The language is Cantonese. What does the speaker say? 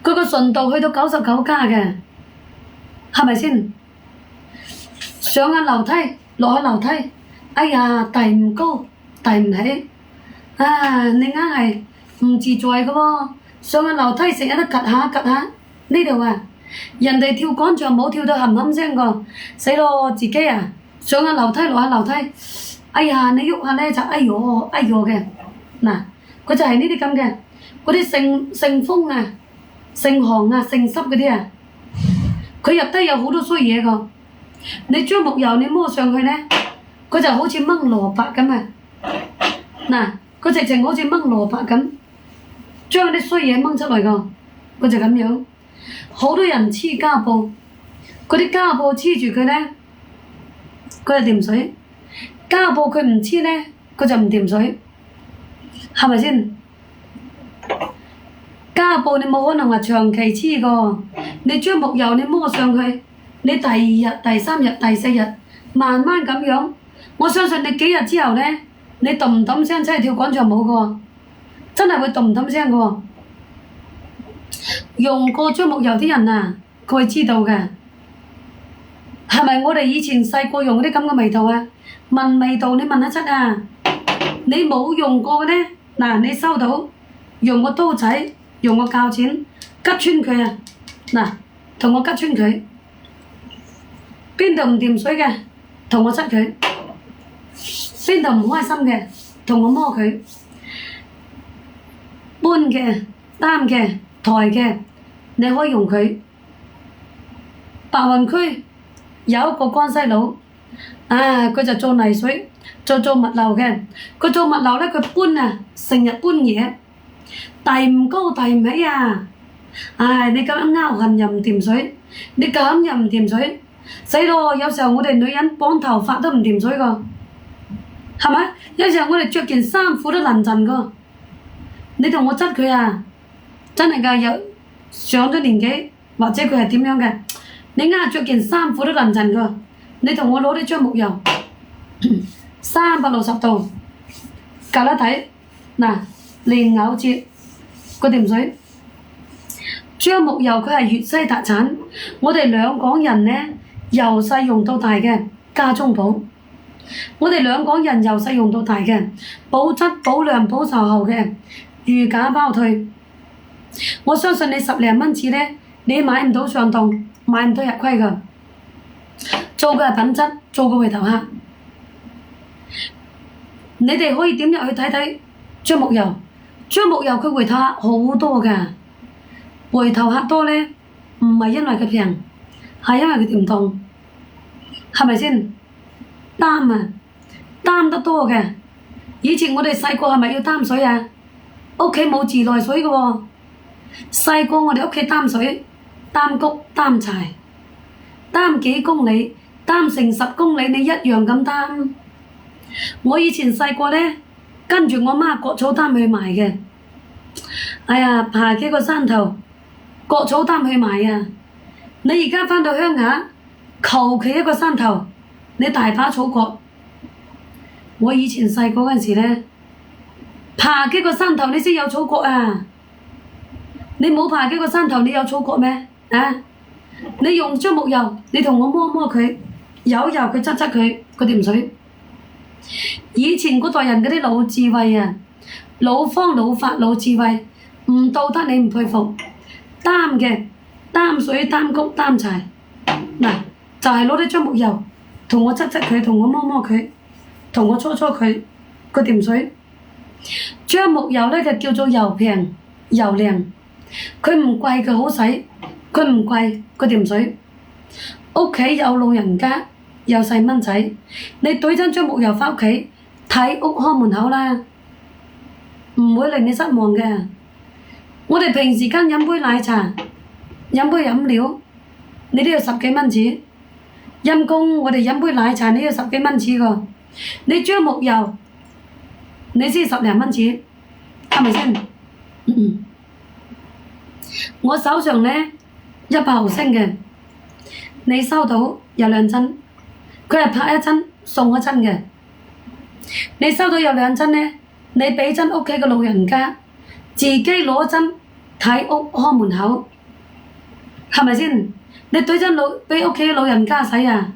佢個純度去到99加嘅，係咪先？上下樓梯，落下樓梯，哎呀，遞唔高，遞唔起，啊，你硬係唔自在嘅喎。上下樓梯成日都趌下趌下，呢度啊，人哋跳廣場舞跳到冚冚聲個，死咯自己啊！上下樓梯落下樓梯，哎呀，你喐下咧就哎呦哎呦嘅，嗱，佢就係呢啲咁嘅，嗰啲性風啊、性寒啊、性濕嗰啲啊，佢入低有好多衰嘢個。你將木油你摸上去咧，佢就好似掹蘿蔔咁啊！嗱，佢直情好似掹蘿蔔咁，將啲衰嘢掹出嚟個，佢就咁樣。好多人黐膠布，嗰啲膠布黐住佢咧，佢就掂水；膠布佢唔黐咧，佢就唔掂水，係咪先？膠布你冇可能話長期黐個，你將木油你摸上去。你第二日、第三日、第四日，慢慢咁樣，我相信你幾日之後咧，你揼揼聲出去跳廣場舞嘅喎，真係會揼揼聲嘅喎。用過樟木油啲人啊，佢會知道嘅，係咪我哋以前細個用嗰啲咁嘅味道啊？聞味道你聞得出啊？你冇用過嘅咧，嗱你收到，用個刀仔，用個鉸剪，吉穿佢啊！嗱，同我吉穿佢。邊度唔掂水嘅，同我捽佢；邊度唔開心嘅，同我摸佢。搬嘅、擔嘅、抬嘅，你可以用佢。白雲區有一個關西佬，佢就做泥水，做物流嘅。佢做物流咧，佢搬啊，成日搬嘢，遞唔高遞唔起啊！你咁樣拗痕又唔掂水，你咁又唔掂水。死咯！有時候我哋女人綁頭髮都唔掂水個，係咪？有時候我哋着件衫褲都爛陣個。你同我質佢啊，真係㗎！有上咗年紀或者佢係點樣嘅？你啱着件衫褲都爛陣個。你同我攞啲樟木油，360度，隔一睇，嗱，連咬接個掂水。樟木油佢係粵西特產，我哋兩港人咧。由細用到大嘅家中寶，我哋兩港人由細用到大嘅，保質保量保售後嘅，如假包退。我相信你10零蚊紙咧，你買唔到上當，買唔到日虧㗎。做嘅係品質，做個回頭客。你哋可以點入去睇睇樟木油，樟木油佢回頭客好多㗎，回頭客多咧，唔係因為佢平，係因為佢掂當。係咪先？擔啊，擔得多嘅。以前我哋細個係咪要擔水啊？屋企冇自來水嘅喎。細個我哋屋企擔水、擔穀、擔柴，擔幾公里，擔成10公里，你一樣咁擔。我以前細個咧，跟住我媽割草擔去賣嘅。哎呀，爬幾個山頭，割草擔去賣啊！你而家返到鄉下。求其一個山頭，你大把草割。我以前細個嗰陣時咧，爬幾個山頭你先有草割啊！你冇爬幾個山頭，你有草割咩？啊！你用樟木油，你同我摸摸佢，油佢質佢，佢掂水。以前嗰代人嗰啲老智慧啊，老方老法老智慧，唔道德你唔佩服。擔嘅擔水擔穀擔柴，嗱。就係攞啲樟木油，同我質佢，同我摸摸佢，同我搓搓佢，個掂水。樟木油咧就叫做油平油靚，佢唔貴佢好使，佢唔貴佢掂水。屋企有老人家有細蚊仔，你懟樽樟木油返屋企睇屋開門口啦，唔會令你失望嘅。我哋平時間飲杯奶茶，飲杯飲料，你都要10幾蚊紙。陰公，我哋飲杯奶茶你要10幾蚊紙個，你樟木油你先10零蚊紙，係咪先？我手上咧100毫升嘅，你收到有2樽，佢係拍1樽送1樽嘅。你收到有2樽咧，你俾樽屋企嘅老人家，自己攞樽睇屋看門口，係咪先？你對真老俾屋企老人家使啊，